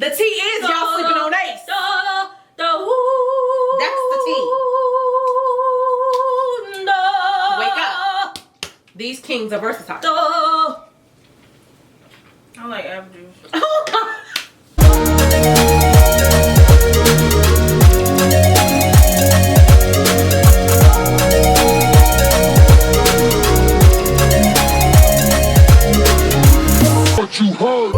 The T is y'all sleeping on Ace. That's the T. Wake up. These kings are versatile. I like apple juice. What you heard?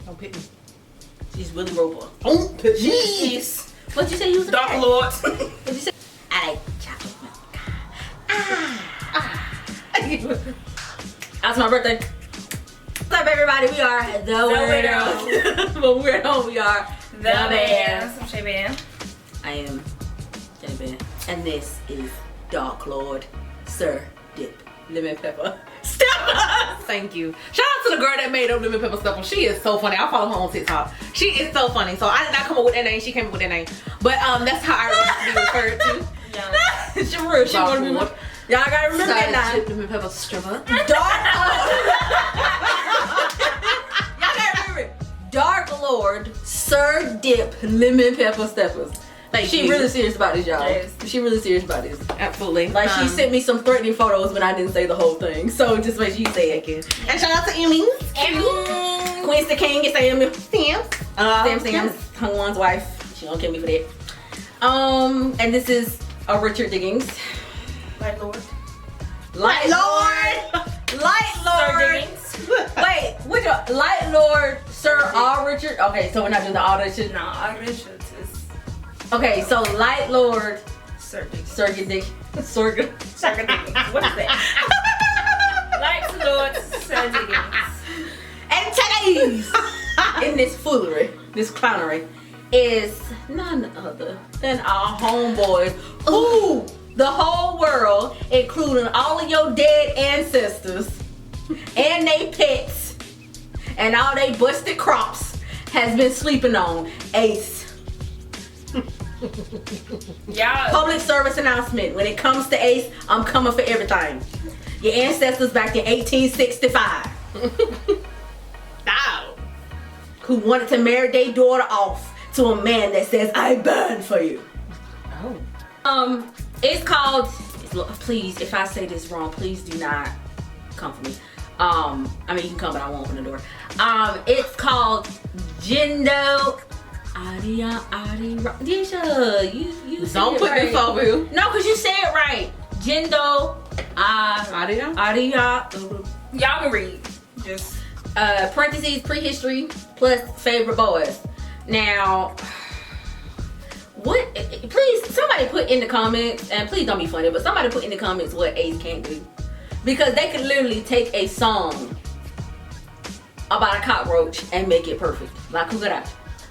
Don't pick me. She's Willie Roper. Don't pick me. Jeez. What'd you say you was Dark Lord. What'd you say? I like chocolate milk. That's my birthday. What's up, everybody? We are the Weir-Dos. But we're at home. We are The Bands. I'm Shay Band. I am Jenny. And this is Dark Lord Sir Dip Lemon Pepper Steppers. Thank you. Shout out to the girl that made up Lemon Pepper Stuff. She is so funny. I follow her on TikTok. She is so funny. So I did not come up with that name. She came up with that name. But that's how I want to be referred to. She real. She want to be more. Y'all gotta remember that now. Lemon Pepper Stripper. Y'all gotta remember it. Dark Lord Sir Dip Lemon Pepper Steppers. Thank She you. really serious about this, y'all. Yes. She really serious about this. Absolutely. Like she sent me some threatening photos, but I didn't say the whole thing. So just make sure you say it. And shout out to Emmy. Queen's the King is Sam. Sam. Sam, Hung One's wife. She don't kill me for that. And this is Richard Diggings. Light Lord. Light Lord. Light Sir Lord. Diggings. Wait, which one? Light Lord, Sir R. Richard. Okay, so we're not doing the all that shit. No, I Richard is Okay, so Light Lord, Sir Diggings. Sorga Dick, Sorga. Sir Diggings. What is that? Light Lord Sir Diggings. And today's in this foolery, this clownery, is none other than our homeboys who the whole world, including all of your dead ancestors and they pets and all they busted crops, has been sleeping on. Ace. Y'all. Public service announcement. When it comes to Ace, I'm coming for everything. Your ancestors back in 1865. Who wanted to marry their daughter off to a man that says, I burn for you. Oh. It's called, please, if I say this wrong, please do not come for me. I mean, you can come, but I won't open the door. It's called Jindo Arirang. Disha, you Don't put this over you. No, because you said it right. Jindo Arirang. Arirang. Y'all can read. Just. Parentheses, prehistory, plus favorite boys. Now, what, please, somebody put in the comments, and please don't be funny, but somebody put in the comments what Ace can't do. Because they could literally take a song about a cockroach and make it perfect. Like, who could I?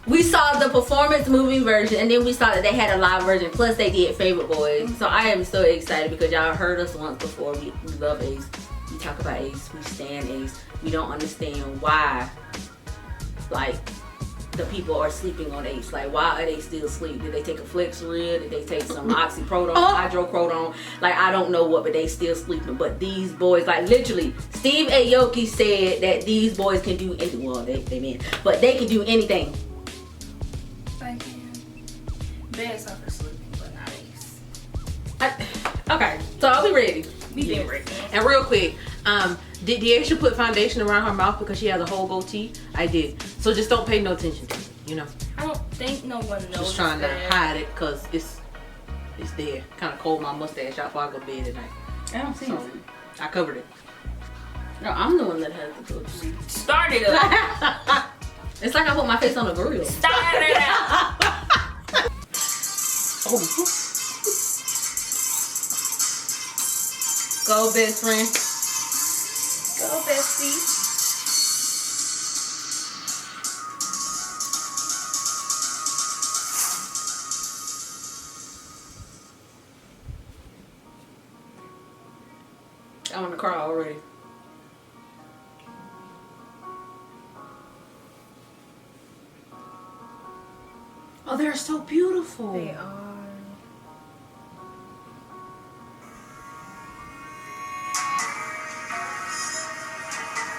We saw the performance movie version, and then we saw that they had a live version, plus they did favorite boys. So I am so excited because y'all heard us once before. We love Ace. We talk about Ace. We stand Ace. We don't understand why, like, the people are sleeping on Ace. Like, why are they still asleep? Did they take a Flexeril? Did they take some oxycodone, hydrocodone? Like, I don't know what, but they still sleeping. But these boys, like, literally, Steve Aoki said that these boys can do anything. Well, they men, but they can do anything. I can. Bed suffer sleeping, but not Ace. Okay, so are we ready? We been ready. And real quick, did Deasia put foundation around her mouth because she has a whole goatee? I did. So just don't pay no attention to it, you know. I don't think no one knows. Just trying to that. hide it because it's there. Kind of cold my mustache out before I go to bed at night. I don't see So, it. I covered it. No, I'm the one that has the goatee. Started it up. It's like I put my face on a grill. Start it out. Oh. Go, best friend. Go, bestie. I want to cry already. Oh, they're so beautiful. They are.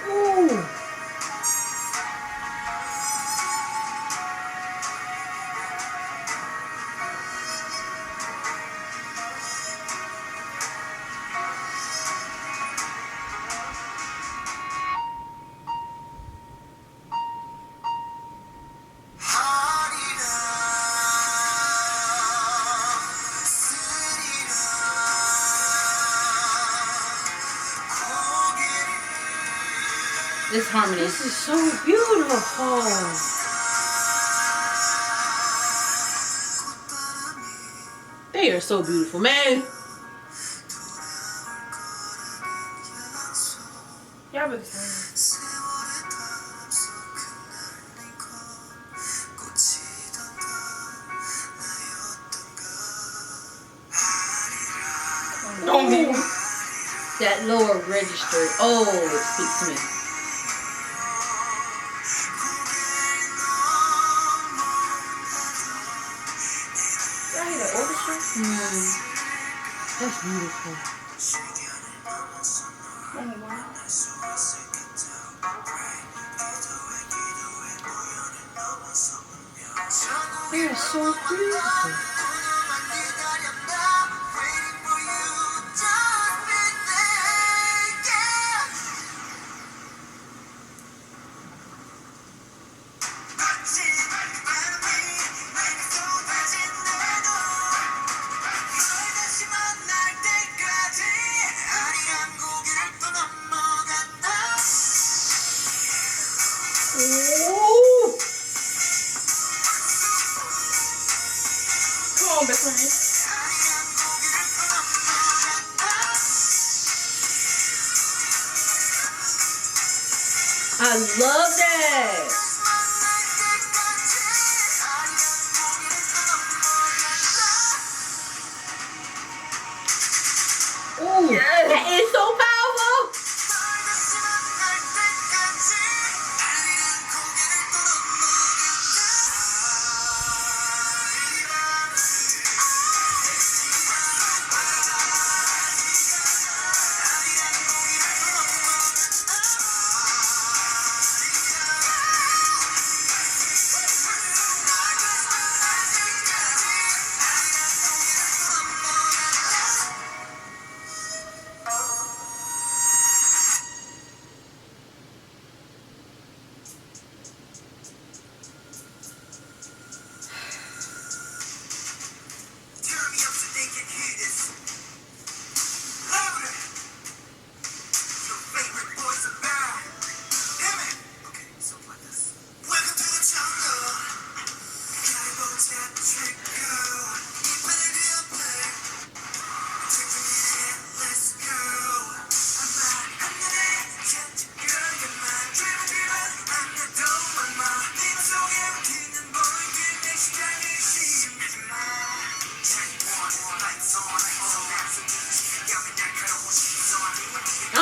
Ooh. This harmony. This is so beautiful. They are so beautiful, man. Y'all really sing. That lower register. Oh, it speaks to me. Y'all hear the orchestra? That's beautiful. They're so beautiful. Ooh. Come on, best friend. I love that. Ooh. That is so powerful.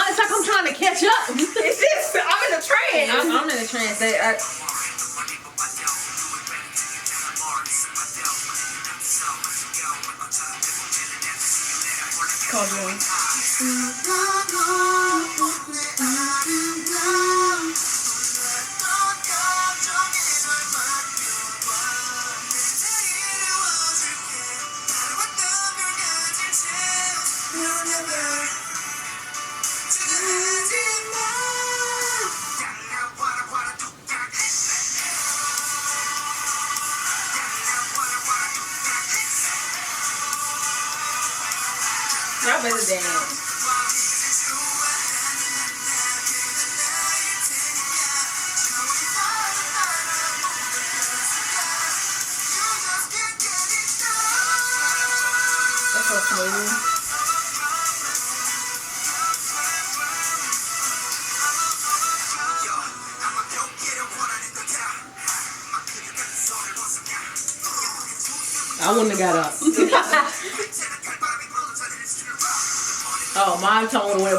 It's like I'm trying to catch up. It's just, I'm in a trance. I'm in a trance. Come on. Y'all better dance. so smooth. I wouldn't have got up. Oh, my tone went.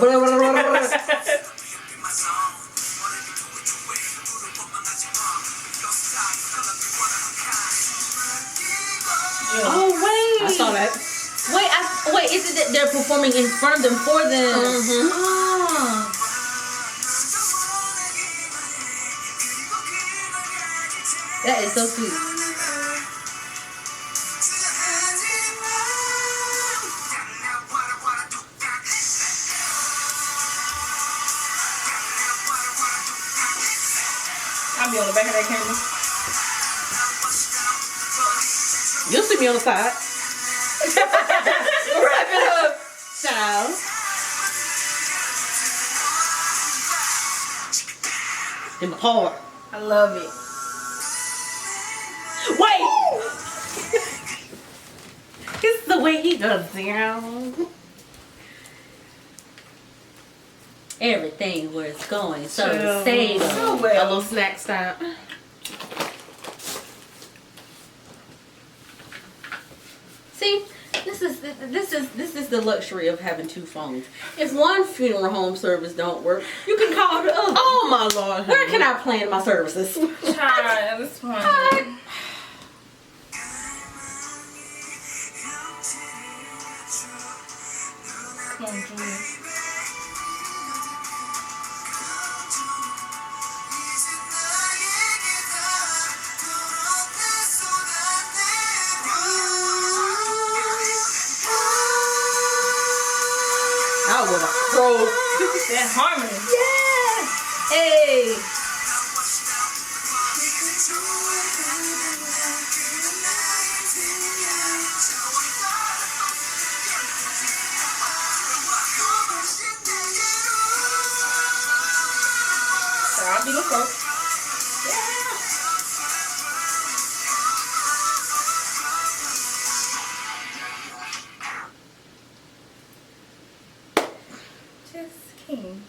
Oh wait. I saw that. Wait, is it that they're performing in front of them for them? Mm-hmm. Oh. That is so sweet. I'll be on the back of that camera. You'll see me on the side. Wrap it up, Child. In my heart. I love it. Wait! It's the way he goes down. Everything was going so So safe. so A well. little snack style. See, this is the luxury of having two phones. If one funeral home service don't work, you can call the other. Oh my Lord. Where can I plan my services? Child, this one. Come on, Julia. I would have croaked. That harmony. Yeah. Hey. I'll be the first. Just kings.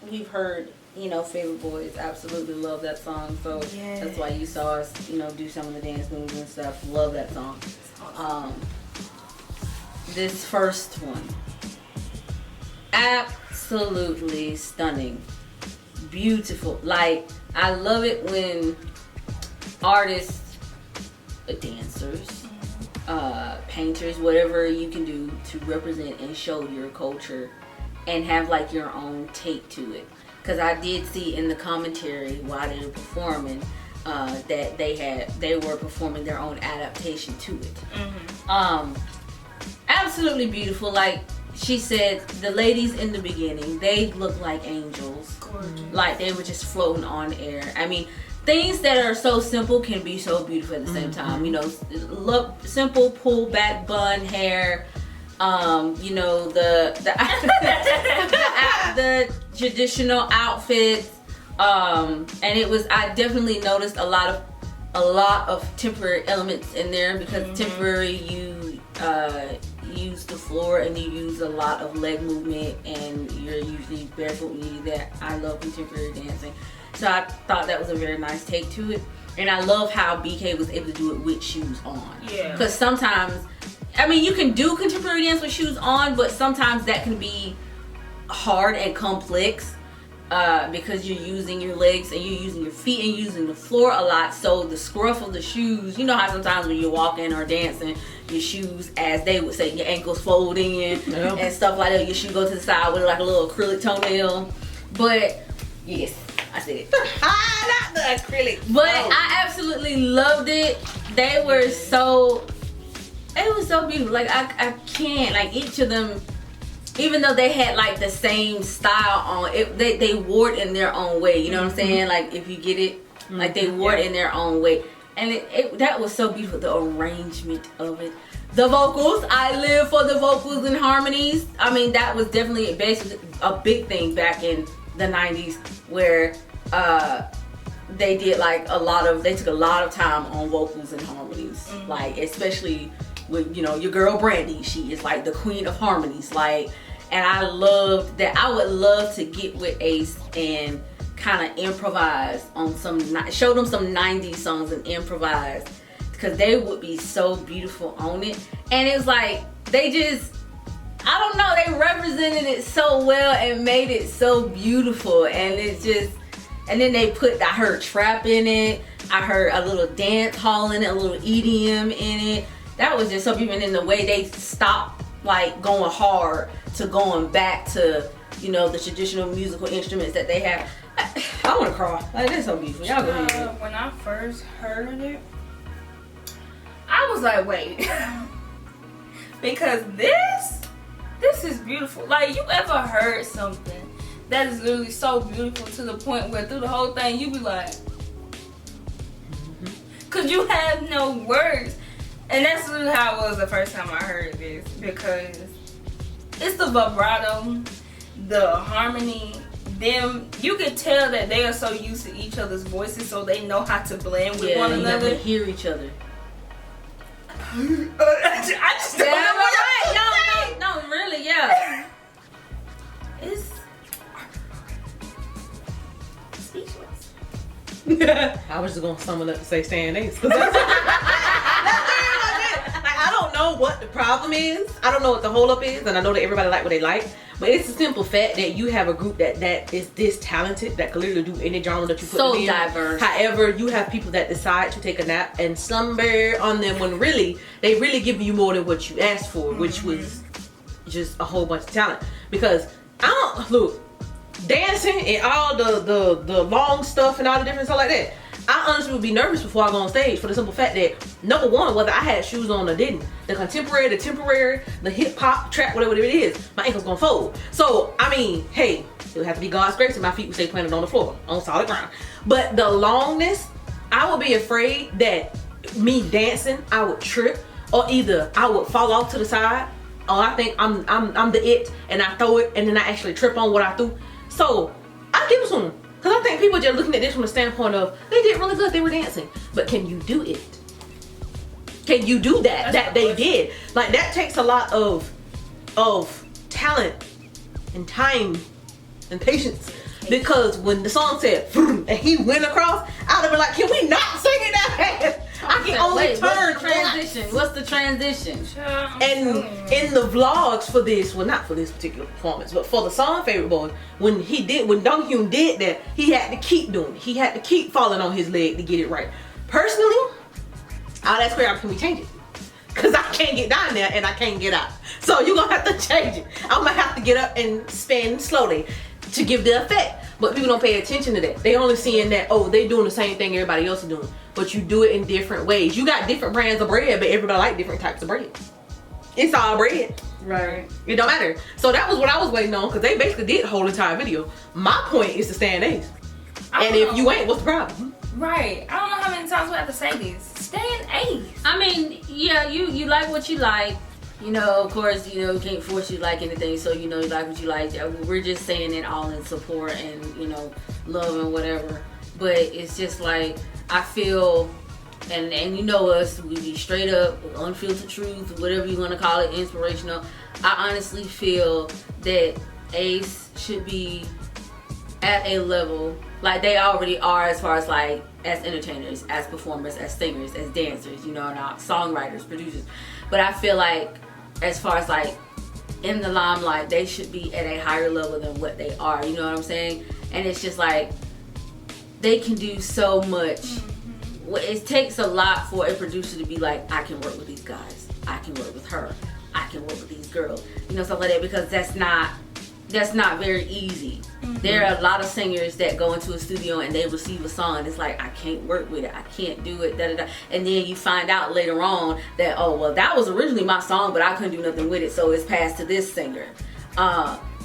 We've heard, Favorite Boys absolutely love that song. So Yes. that's why you saw us, do some of the dance moves and stuff. Love that song. This first one, absolutely stunning, beautiful. Like, I love it when artists, dancers, painters, whatever you can do to represent and show your culture and have like your own take to it. Because I did see in the commentary while they were performing that they were performing their own adaptation to it. Absolutely beautiful. Like she said, the ladies in the beginning, they looked like angels. Gorgeous. Like they were just floating on air. I mean, things that are so simple can be so beautiful at the same time. Look, simple pull back bun hair. The traditional outfits. And it was. I definitely noticed a lot of temporary elements in there because temporary you use the floor and you use a lot of leg movement and you're usually barefoot when you do that. I love contemporary dancing. So I thought that was a very nice take to it. And I love how BK was able to do it with shoes on. Yeah. Because sometimes, you can do contemporary dance with shoes on, but sometimes that can be hard and complex because you're using your legs and you're using your feet and using the floor a lot. So the scruff of the shoes, you know how sometimes when you're walking or dancing, your shoes, as they would say, your ankles fold in and stuff like that. Your shoe go to the side with like a little acrylic toenail. But yes, I said it. Not the acrylic. But I absolutely loved it. It was so beautiful. Like I can't, like each of them, even though they had like the same style on it, they wore it in their own way. You know what I'm saying? Like if you get it, like they wore it in their own way. And that was so beautiful. The arrangement of it. The vocals, I live for the vocals and harmonies. That was definitely basically a big thing back in the 90s where they did like they took a lot of time on vocals and harmonies, like especially with your girl Brandy. She is like the queen of harmonies, like, and I loved that. I would love to get with Ace and kind of improvise on show them some 90s songs and improvise, because they would be so beautiful on it. And it's like they just, I don't know, they represented it so well and made it so beautiful. And it's just, and then I heard trap in it, I heard a little dance hall in it, a little EDM in it. That was just so beautiful. And then the way they stopped like going hard to going back to the traditional musical instruments that they have. I want to cry. Like, that's so beautiful. Y'all go ahead. When I first heard it, I was like, wait. Because this is beautiful. Like, you ever heard something that is literally so beautiful to the point where through the whole thing you be like, because you have no words. And that's literally how it was the first time I heard this, because it's the vibrato, the harmony, you can tell that they are so used to each other's voices, so they know how to blend with one another. They hear each other. I just don't know what right. No, really, yeah. It's speechless. I was just gonna sum it up to say stand Ace. I don't know what the problem is. I don't know what the holdup is, and I know that everybody like what they like. But it's a simple fact that you have a group that is this talented, that can literally do any genre that you put so in. diverse. However, you have people that decide to take a nap and slumber on them when really they really give you more than what you asked for, which was just a whole bunch of talent. Because I don't look dancing and all the long stuff and all the different stuff like that. I honestly would be nervous before I go on stage for the simple fact that, number one, whether I had shoes on or didn't, the contemporary, the temporary, the hip hop, trap, whatever it is, my ankle's gonna fold. So, I mean, hey, it would have to be God's grace and my feet would stay planted on the floor, on solid ground. But the longness, I would be afraid that me dancing, I would trip, or either I would fall off to the side, or I think I'm the it, and I throw it, and then I actually trip on what I threw. So, I give it to them. Because I think people are just looking at this from the standpoint of, they did really good, they were dancing. But can you do it? Can you do that they did? Like, that takes a lot of talent and time and patience. Because when the song said, and he went across, I'd have been like, can we not sing it that? I can only turn transition. What's the transition? And in the vlogs for this, well, not for this particular performance, but for the song Favorite Boy, when Donghyun did that, he had to keep doing it. He had to keep falling on his leg to get it right. Personally, I'll ask Claire, can we change it? Because I can't get down there and I can't get out. So you're going to have to change it. I'm going to have to get up and spin slowly to give the effect. But people don't pay attention to that. They only seeing that, oh, they doing the same thing everybody else is doing. But you do it in different ways. You got different brands of bread, but everybody like different types of bread. It's all bread. Right. It don't matter. So that was what I was waiting on, because they basically did the whole entire video. My point is to stand Ace. And if you ain't, what's the problem? Right. I don't know how many times we have to say this. Stand Ace. I mean, yeah, you like what you like. Of course, you can't force you to like anything, so you like what you like. We're just saying it all in support and, love and whatever. But it's just like, I feel, and us, we be straight up, unfiltered truth, whatever you want to call it, inspirational. I honestly feel that Ace should be at a level like they already are, as far as like as entertainers, as performers, as singers, as dancers, and songwriters, producers. But I feel like as far as like in the limelight, they should be at a higher level than what they are. You know what I'm saying? And it's just like they can do so much. It takes a lot for a producer to be like, I can work with these guys, I can work with her, I can work with these girls, stuff like that, because that's not very easy. There are a lot of singers that go into a studio and they receive a song and it's like, I can't work with it, I can't do it, and then you find out later on that, oh well, that was originally my song, but I couldn't do nothing with it, so it's passed to this singer.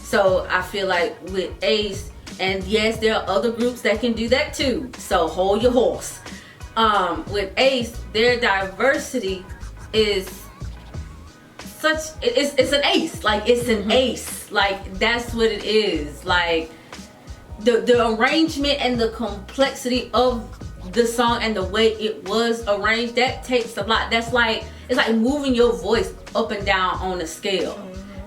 So I feel like with Ace, and yes, there are other groups that can do that too, so hold your horse. With Ace, their diversity is such, it's an ace, like it's an ace, like that's what it is. Like the arrangement and the complexity of the song and the way it was arranged, that takes a lot. That's like, it's like moving your voice up and down on a scale.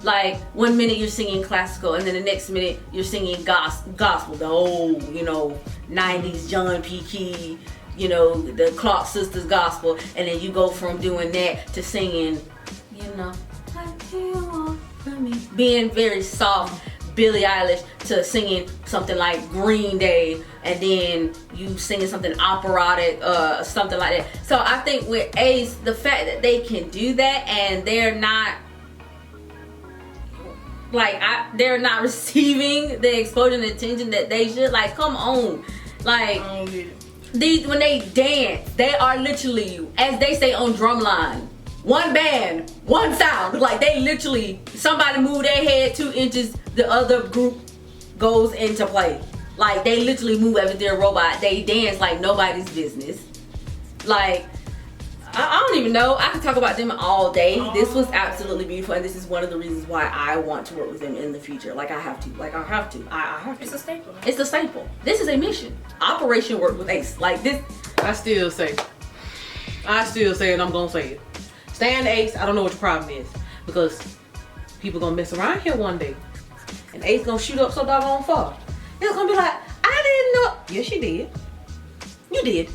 Like 1 minute you're singing classical, and then the next minute you're singing gospel, the old, 90s John P. Key, the Clark Sisters gospel, and then you go from doing that to singing, what do you want from me? Being very soft, Billie Eilish, to singing something like Green Day, and then you singing something operatic, something like that. So I think with Ace, the fact that they can do that and they're not they're not receiving the exposure and attention that they should. Like, come on, like when they dance, they are literally, as they say on Drumline, one band, one sound. Like, they literally, somebody move their head 2 inches, the other group goes into play. Like, they literally move as if they're a robot. They dance like nobody's business. Like, I don't even know. I could talk about them all day. This was absolutely beautiful, and this is one of the reasons why I want to work with them in the future. Like, I have to. I have to. It's a staple. It's a staple. This is a mission. Operation Work with Ace. Like, this. I still say, and I'm gonna say it. Stan Ace, I don't know what your problem is, because people gonna mess around here one day, and Ace gonna shoot up so doggone far. It's gonna be like, I didn't know. Yes, you did. You did.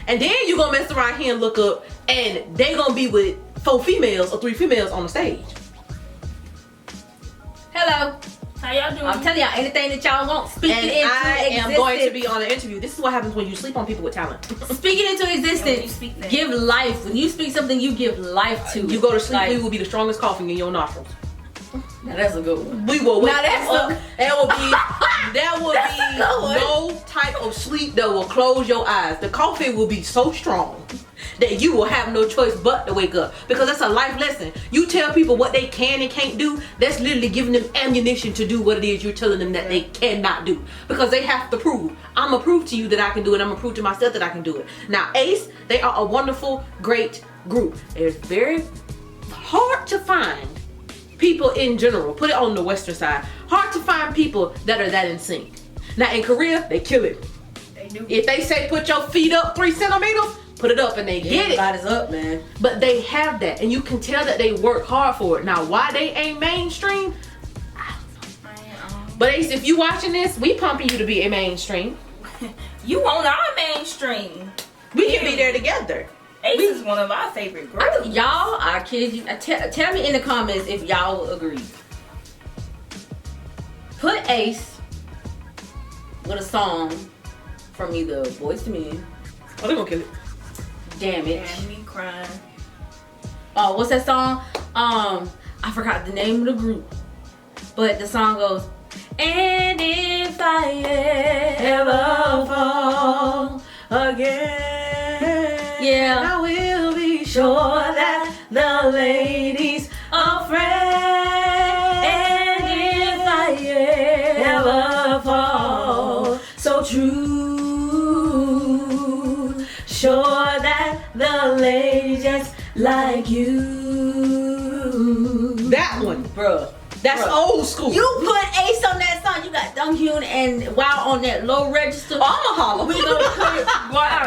And then you gonna mess around here and look up, and they gonna be with 4 females or 3 females on the stage. Hello. How y'all doing? I'm telling y'all, anything that y'all want, speak it into existence. I am going to be on an interview. This is what happens when you sleep on people with talent. Speak it into existence. Give life. When you speak something, you give life to it. You go to sleep, we will be the strongest coughing in your nostrils. Now that's a good one. We will wake now that's up. There will be no type of sleep that will close your eyes. The coffee will be so strong that you will have no choice but to wake up, because that's a life lesson. You tell people what they can and can't do, that's literally giving them ammunition to do what it is you're telling them that they cannot do, because they have to prove. I'm gonna prove to you that I can do it. I'm gonna prove to myself that I can do it. Now Ace, they are a wonderful, great group. It's very hard to find people in general, put it on the western side, hard to find people that are that in sync. Now in Korea, they kill it. They do. If they say put your feet up 3 centimeters, put it up, and they get it. Everybody's up, man. But they have that, and you can tell that they work hard for it. Now why they ain't mainstream, I don't know. But Ace, if you watching this, we pumping you to be a mainstream. You on our mainstream. We can be there together. Ace is one of our favorite groups. Y'all, I kid you. Tell me in the comments if y'all agree. Put Ace with a song from either Boyz II Men. Oh, they gonna kill it. Damage. And me crying. Oh, what's that song? I forgot the name of the group, but the song goes, and if I ever fall again, yeah, I will be sure that the ladies are friends. And if I ever fall, so true, sure that the ladies just like you. That one, bruh. That's old school. You put Ace on that song. You got Donghyun and Wow on that low register. I'ma holler. We gonna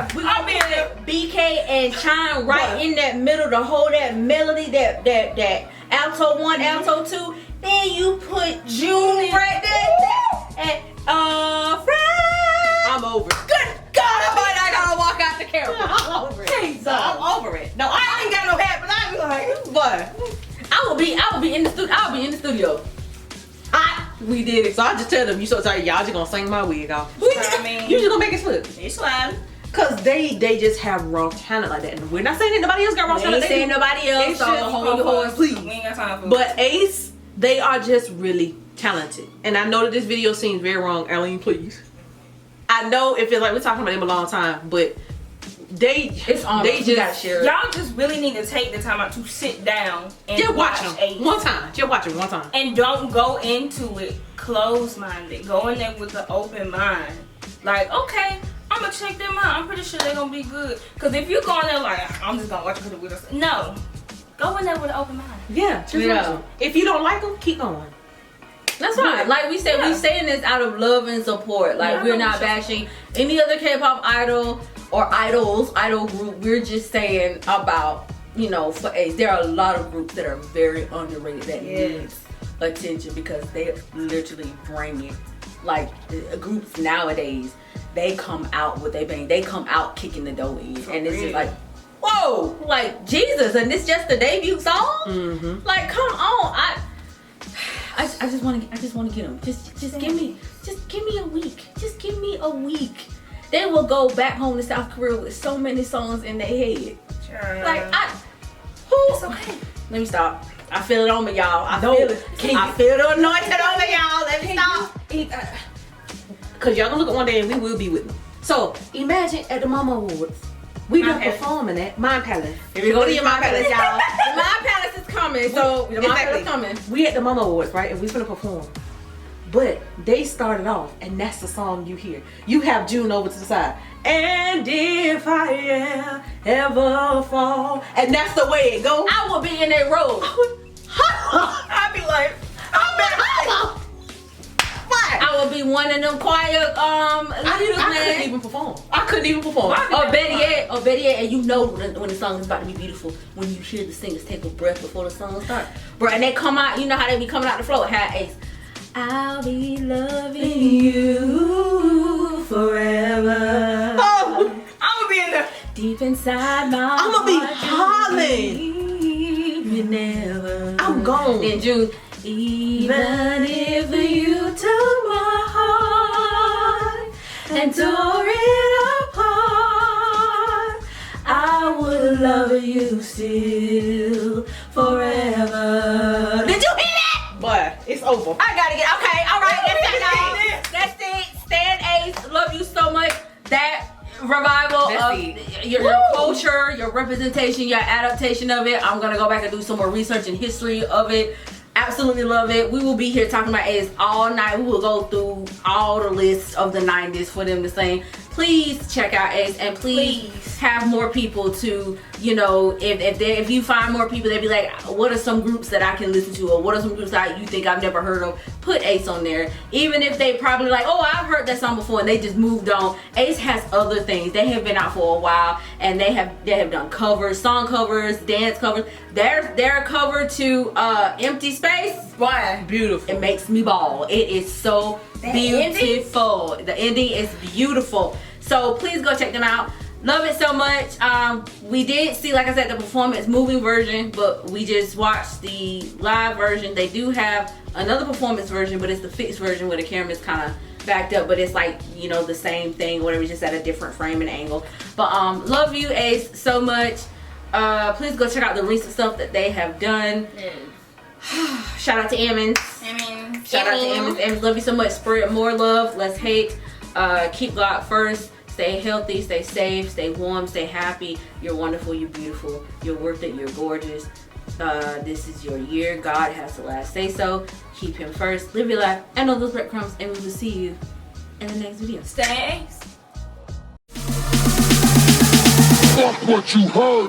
put BK and Chime right in that middle to hold that melody, that alto 1, alto 2. Then you put June right there. And friend. I'm over it. Good God, I gotta walk out the camera. I'm over it. Jesus. I'm over it. No, I ain't got no hat, but I be like, but I will be in the studio. I'll be in the studio. We did it. So I just tell them, you so sorry, y'all just gonna sing my wig off. I mean, You just gonna make it slip. it's fine. Cause they just have raw talent like that. And we're not saying that nobody else got raw We talent. ain't saying nobody else. It's So just hold hold your your horse, horse, please. We ain't got time for it. But Ace, they are just really talented. And I know that this video seems very wrong. Aline, please. I know it feels like we're talking about them a long time, but they gotta share it. Y'all just really need to take the time out to sit down and just watch them Ace. one time. Just watch them one time. And don't go into it closed-minded. Go in there with an open mind. Like, okay, I'm gonna check them out. I'm pretty sure they're gonna be good. Cause if you go in there like, I'm just gonna watch it because we're with us. No, go in there with an open mind. Yeah, just watch them. If you don't like them, keep going. That's right. Like we said, we saying this out of love and support. Like we're not bashing any other K-pop idol or idol group. We're just saying about, you know, for Ace, there are a lot of groups that are very underrated that needs attention because they literally bring it. Like groups nowadays, they come out with their bang. They come out kicking the door in, and it's just like, whoa, like Jesus, and this just the debut song. Like, come on, I just want to get them. Just give me a week. Just give me a week. They will go back home to South Korea with so many songs in their head. Like it's okay. Let me stop. I feel it on me, y'all. I feel the anointing on me, y'all. Let me stop. Cause y'all gonna look at one day and we will be with them. So imagine at the Mama Awards, we done performing at Mind Palace. Here we go to your Mind Palace, y'all. The Mind Palace is coming, so the Mind Palace is coming. We at the Mama Awards, right? And we finna perform. But they started off, and that's the song you hear. You have June over to the side. And if I ever fall, and that's the way it goes. I will be in that road. I'd be like, I would be one of them quiet I couldn't even perform. Or better yet, and you know when the song is about to be beautiful, when you hear the singers take a breath before the song starts. Bro, and they come out, you know how they be coming out the floor. Ace. I'll be loving you forever. Oh, I'm gonna be in there. Deep inside my I'm gonna be hollering. You never. I'm gone. Then June. Even if you took my heart and tore it apart, I would love you still forever. Did you hear that? Boy, it's over. I gotta get, okay, all right, that's it. Stan Ace, love you so much. That revival of your culture, your representation, your adaptation of it. I'm gonna go back and do some more research and history of it. Absolutely love it. We will be here talking about Ace all night. We will go through all the lists of the 90s for them to sing. Please check out Ace, and please have more people to, you know, if you find more people, they'd be like, what are some groups that I can listen to, or what are some groups that you think I've never heard of? Put Ace on there. Even if they probably like, oh, I've heard that song before, and they just moved on. Ace has other things. They have been out for a while, and they have done covers, song covers, dance covers. Their cover to Empty Space, boy, beautiful. It makes me bawl. It is so beautiful. The ending is beautiful. So please go check them out. Love it so much. We did see, like I said, the performance movie version, but we just watched the live version. They do have another performance version, but it's the fixed version where the camera is kind of backed up, but it's like, you know, the same thing, whatever, just at a different frame and angle. But love you, Ace, so much. Please go check out the recent stuff that they have done. Shout out to Emmons. Shout out to Emmons. Love you so much. Spread more love, less hate. Keep God first. Stay healthy, stay safe, stay warm, stay happy. You're wonderful, you're beautiful, you're worth it, you're gorgeous. This is your year. God has the last say so. Keep him first. Live your life. And all those breadcrumbs, and we will see you in the next video. Stay Ace. Fuck what you heard.